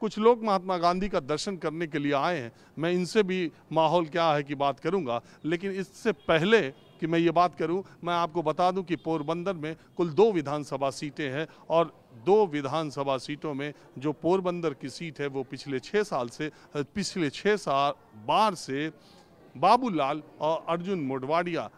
कुछ लोग महात्मा गांधी का दर्शन करने के लिए आए हैं, मैं इनसे भी माहौल क्या है कि बात करूंगा। लेकिन इससे पहले कि मैं ये बात करूं, मैं आपको बता दूं कि पोरबंदर में कुल 2 विधानसभा सीटें हैं और 2 विधानसभा सीटों में जो पोरबंदर की सीट है वो पिछले 6 बार से बाबूलाल और अर्जुन मोढवाडिया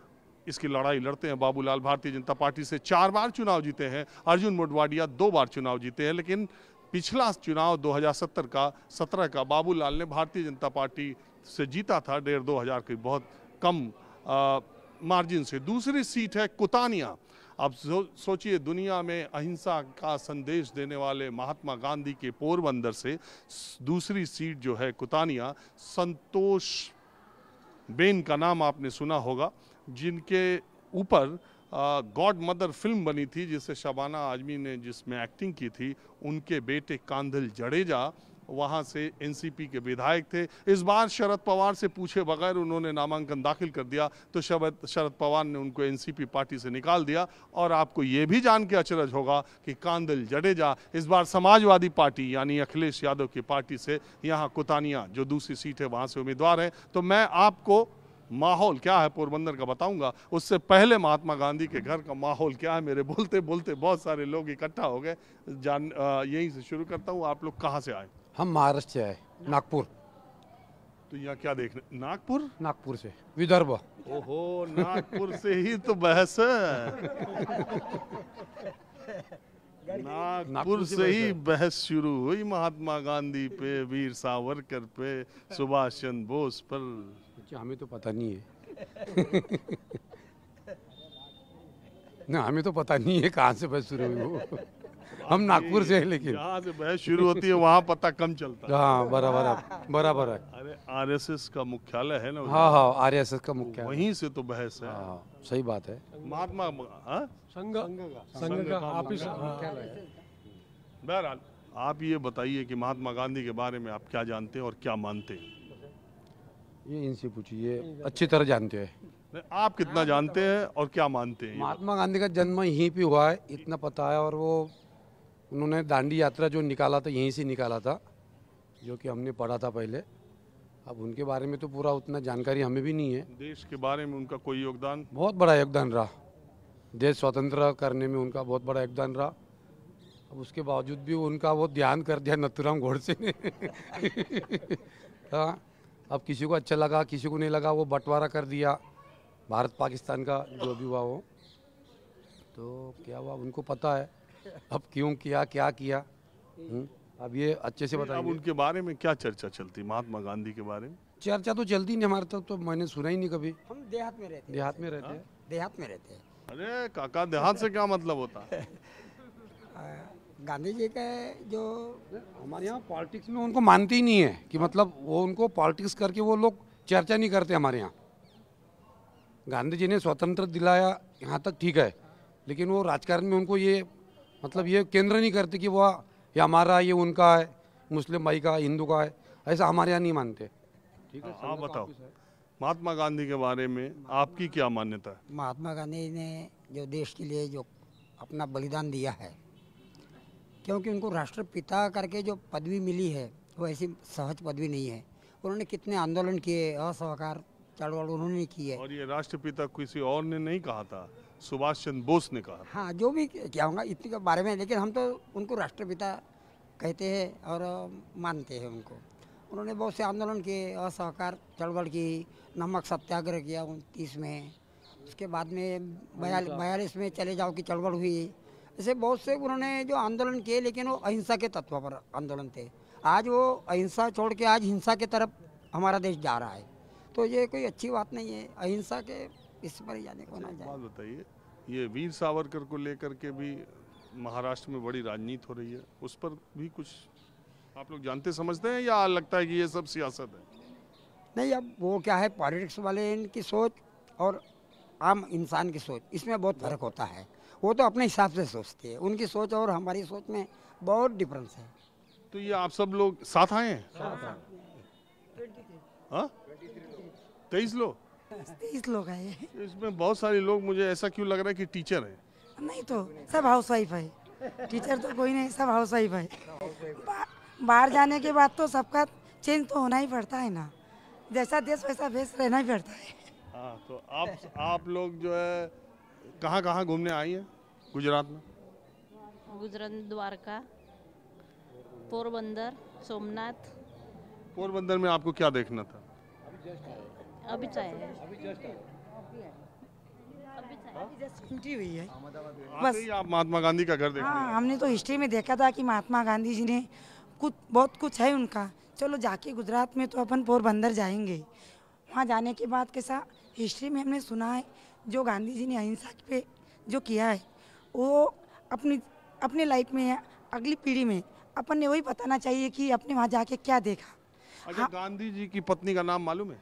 इसकी लड़ाई लड़ते हैं। बाबूलाल भारतीय जनता पार्टी से 4 बार चुनाव जीते हैं, अर्जुन मोढवाडिया 2 बार चुनाव जीते हैं। लेकिन पिछला चुनाव 2017 का बाबूलाल ने भारतीय जनता पार्टी से जीता था 1,500 की बहुत कम मार्जिन से। दूसरी सीट है कुतानिया। अब सोचिए, दुनिया में अहिंसा का संदेश देने वाले महात्मा गांधी के पोरबंदर से दूसरी सीट जो है कुतानिया, संतोष बेन का नाम आपने सुना होगा, जिनके ऊपर गॉड मदर फिल्म बनी थी जिससे शबाना आजमी ने जिसमें एक्टिंग की थी। उनके बेटे कांधल जडेजा वहां से एनसीपी के विधायक थे। इस बार शरद पवार से पूछे बगैर उन्होंने नामांकन दाखिल कर दिया तो शरद पवार ने उनको एनसीपी पार्टी से निकाल दिया। और आपको ये भी जान के अचरज होगा कि कांधल जडेजा इस बार समाजवादी पार्टी यानी अखिलेश यादव की पार्टी से यहाँ कुतानिया जो दूसरी सीट है वहां से उम्मीदवार है। तो मैं आपको माहौल क्या है पोरबंदर का बताऊंगा, उससे पहले महात्मा गांधी के घर का माहौल क्या है। मेरे बोलते बोलते बहुत सारे लोग इकट्ठा हो गए। यहीं से शुरू करता हूँ। आप लोग कहाँ से आए? हम महाराष्ट्र से आए, नागपुर। तो यहाँ क्या देखने? नागपुर से, विदर्भ। ओहो, नागपुर से ही तो बहस है। नागपुर से ही बहस शुरू हुई महात्मा गांधी पे, वीर सावरकर पे, सुभाष चंद्र बोस पर। हमें तो पता नहीं है। ना, हमें तो पता नहीं है कहाँ से बहस शुरू हुई वो। हम नागपुर से हैं, लेकिन जहाँ से बहस शुरू होती है वहाँ पता कम चलता है। हाँ, बराबर है। अरे आरएसएस का मुख्यालय है ना। हाँ, आरएसएस का मुख्यालय, वहीं से तो बहस है। हाँ, सही बात है। महात्मा संघ का ऑफिस। बहरहाल आप ये बताइए कि महात्मा गांधी के बारे में आप क्या जानते हैं और क्या मानते हैं? ये इनसे पूछिए, ये अच्छी तरह जानते हैं। आप कितना जानते हैं और क्या मानते हैं? महात्मा गांधी का जन्म यहीं पे हुआ है, इतना पता है। और वो उन्होंने दांडी यात्रा जो निकाला था यहीं से निकाला था, जो कि हमने पढ़ा था पहले। अब उनके बारे में तो पूरा उतना जानकारी हमें भी नहीं है। देश के बारे में उनका कोई योगदान? बहुत बड़ा योगदान रहा, देश स्वतंत्र करने में उनका बहुत बड़ा योगदान रहा। अब उसके बावजूद भी उनका वो ध्यान कर दिया नथुराम गोडसे ने। हाँ, अब किसी को अच्छा लगा किसी को नहीं लगा, वो बंटवारा कर दिया भारत पाकिस्तान का, जो भी हुआ वो। तो क्या हुआ उनको पता है अब क्यों किया, क्या किया। अब ये अच्छे से बताइए। अब उनके बारे में क्या चर्चा चलती, महात्मा गांधी के बारे में? चर्चा तो चलती नहीं हमारे तक, तो मैंने सुना ही नहीं कभी। हम देहात में रहते हैं। देहात में रहते हैं। अरे काका, देहात से क्या मतलब होता है? गांधी जी का जो हमारे यहाँ पॉलिटिक्स में उनको मानते ही नहीं है कि मतलब वो उनको पॉलिटिक्स करके वो लोग चर्चा नहीं करते हमारे यहाँ। गांधी जी ने स्वतंत्र दिलाया यहाँ तक ठीक है, लेकिन वो राजकारण में उनको ये मतलब ये केंद्र नहीं करते कि वो ये हमारा, ये उनका है, मुस्लिम भाई का, हिंदू का है, ऐसा हमारे यहाँ नहीं मानते। ठीक है, आप बताओ महात्मा गांधी के बारे में आपकी क्या मान्यता है? महात्मा गांधी ने जो देश के लिए जो अपना बलिदान दिया है, क्योंकि उनको राष्ट्रपिता करके जो पदवी मिली है वो ऐसी सहज पदवी नहीं है। उन्होंने कितने आंदोलन किए, असहकार चळवळ उन्होंने की है। और ये राष्ट्रपिता किसी और ने नहीं कहा था, सुभाष चंद्र बोस ने कहा। हाँ, जो भी क्या होगा इतने के बारे में, लेकिन हम तो उनको राष्ट्रपिता कहते हैं और मानते हैं उनको। उन्होंने बहुत से आंदोलन किए, असहकार चळवळ की, नमक सत्याग्रह किया 29 में, उसके बाद में 42 में चले जाओ की चळवळ हुई। ऐसे बहुत से उन्होंने जो आंदोलन किए, लेकिन वो अहिंसा के तत्व पर आंदोलन थे। आज वो अहिंसा छोड़ के आज हिंसा के तरफ हमारा देश जा रहा है, तो ये कोई अच्छी बात नहीं है। अहिंसा के इस पर जाने को ना जाए। बात बताइए, ये वीर सावरकर को लेकर के भी महाराष्ट्र में बड़ी राजनीति हो रही है, उस पर भी कुछ आप लोग जानते समझते हैं या लगता है कि ये सब सियासत है? नहीं, अब वो क्या है, पॉलिटिक्स वाले की सोच और आम इंसान की सोच, इसमें बहुत फर्क होता है। वो तो अपने हिसाब से सोचते हैं, उनकी सोच और हमारी सोच में बहुत डिफरेंस है। तो ये आप सब लोग साथ आए हैं? हाँ, 23 लोग? 23 लोग हैं। इसमें बहुत सारे लोग, मुझे ऐसा क्यों लग रहा है कि टीचर हैं? नहीं तो सब हाउस वाइफ है, टीचर तो कोई नहीं, सब हाउस वाइफ है। बाहर जाने के बाद तो सबका चेंज तो होना ही पड़ता है ना, जैसा देश वैसा भेष रहना ही पड़ता है। हाँ, तो आप लोग जो है कहाँ घूमने आई हैं गुजरात में? गुजरात, द्वारका, पोरबंदर, सोमनाथ। पोरबंदर में आपको क्या देखना था? अभी चाहे एंट्री हुई है आते ही आप महात्मा गांधी का घर देखने हाँ, हमने तो हिस्ट्री में देखा था कि महात्मा गांधी जी ने बहुत कुछ है उनका। चलो जाके गुजरात में तो अपन पोरबंदर जाएंगे, वहाँ जाने के बाद कैसा हिस्ट्री में हमने सुना है जो गांधी जी ने अहिंसा पे जो किया है वो अपनी लाइफ में या अगली पीढ़ी में अपन ने वही बताना चाहिए कि अपने वहाँ जाके क्या देखा। अच्छा, गांधी जी की पत्नी का नाम मालूम है?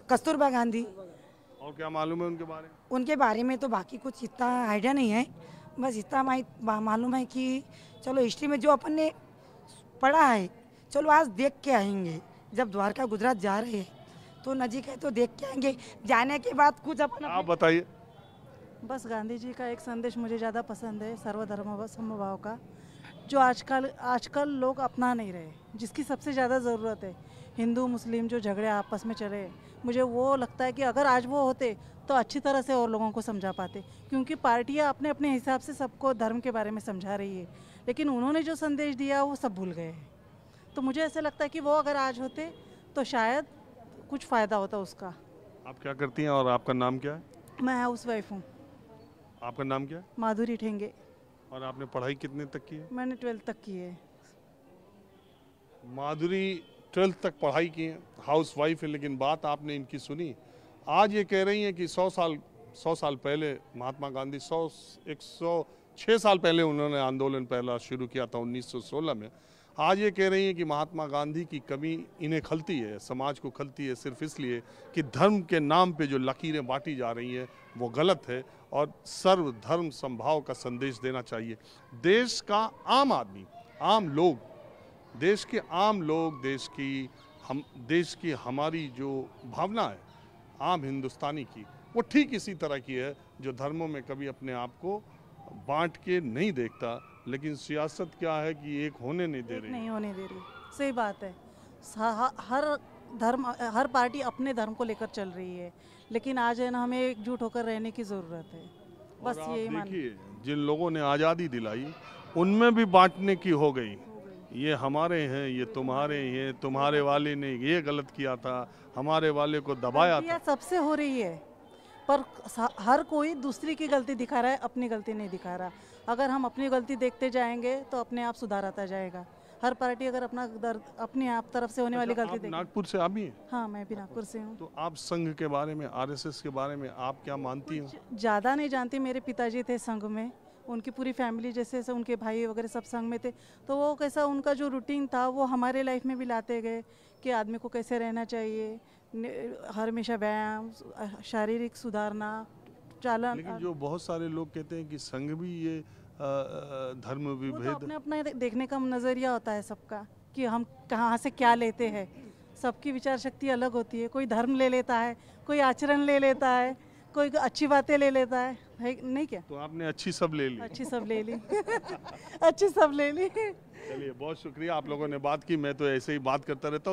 कस्तूरबा गांधी। और क्या मालूम है उनके बारे में? उनके बारे में तो बाकी कुछ इतना आइडिया नहीं है, बस इतना मालूम है कि चलो हिस्ट्री में जो अपन ने पढ़ा है चलो आज देख के आएंगे। जब द्वारका गुजरात जा रहे हैं तो नजीक है तो देख के आएंगे, जाने के बाद कुछ अपन आप बताइए। बस गांधी जी का एक संदेश मुझे ज़्यादा पसंद है, सर्वधर्म समभाव का, जो आजकल लोग अपना नहीं रहे, जिसकी सबसे ज़्यादा ज़रूरत है। हिंदू मुस्लिम जो झगड़े आपस में चले, मुझे वो लगता है कि अगर आज वो होते तो अच्छी तरह से और लोगों को समझा पाते, क्योंकि पार्टियां अपने अपने हिसाब से सबको धर्म के बारे में समझा रही है, लेकिन उन्होंने जो संदेश दिया वो सब भूल गए हैं। तो मुझे ऐसा लगता है कि वो अगर आज होते तो शायद कुछ फ़ायदा होता उसका। आप क्या करती हैं और आपका नाम क्या है? मैं हाउस वाइफ हूँ। आपका नाम क्या है? माधुरी ठेंगे। और आपने पढ़ाई कितने तक की है? मैंने 12th तक की है। माधुरी 12th तक पढ़ाई की है, हाउस वाइफ है, लेकिन बात आपने इनकी सुनी। आज ये कह रही हैं कि 100 साल पहले महात्मा गांधी 106 साल पहले उन्होंने आंदोलन पहला शुरू किया था 1916 में। आज ये कह रही हैं कि महात्मा गांधी की कमी इन्हें खलती है, समाज को खलती है, सिर्फ इसलिए कि धर्म के नाम पे जो लकीरें बांटी जा रही हैं वो गलत है और सर्वधर्म समभाव का संदेश देना चाहिए। देश का आम आदमी, आम लोग, देश के आम लोग, देश की हमारी जो भावना है आम हिंदुस्तानी की, वो ठीक इसी तरह की है जो धर्मों में कभी अपने आप को बांट के नहीं देखता, लेकिन सियासत क्या है कि एक होने नहीं दे रही। नहीं होने दे रही, सही बात है। हर पार्टी अपने धर्म को लेकर चल रही है, लेकिन आज है ना हमें एकजुट होकर रहने की ज़रूरत है। बस यही देखिए, जिन लोगों ने आज़ादी दिलाई उनमें भी बांटने की हो गई। ये हमारे हैं, ये तुम्हारे हैं, तुम्हारे वाले ने ये गलत किया था, हमारे वाले को दबाया था। सबसे हो रही है, पर हर कोई दूसरी की गलती दिखा रहा है, अपनी गलती नहीं दिखा रहा। अगर हम अपनी गलती देखते जाएंगे तो अपने आप सुधार आता जाएगा। हर पार्टी अगर अपनी आप तरफ से होने वाली गलती देखें। नागपुर से आप भी हैं? हाँ, मैं भी नागपुर से हूँ। तो आप संघ के बारे में, आरएसएस के बारे में आप क्या मानती हो? ज़्यादा नहीं जानती। मेरे पिताजी थे संघ में, उनकी पूरी फैमिली जैसे उनके भाई वगैरह सब संघ में थे, तो वो कैसा उनका जो रूटीन था वो हमारे लाइफ में भी लाते गए कि आदमी को कैसे रहना चाहिए, हर हमेशा व्यायाम, शारीरिक सुधारना, चालन। लेकिन जो बहुत सारे लोग कहते हैं कि संघ भी ये धर्म विभेद, अपने अपना देखने का नज़रिया होता है सबका कि हम कहाँ से क्या लेते हैं। सबकी विचार शक्ति अलग होती है, कोई धर्म ले लेता है, कोई आचरण ले लेता है, कोई अच्छी बातें ले लेता है नहीं क्या? तो आपने अच्छी सब ले ली। अच्छी सब ले ली अच्छी सब ले ली। चलिए, बहुत शुक्रिया, आप लोगों ने बात की। मैं तो ऐसे ही बात करता रहता हूँ।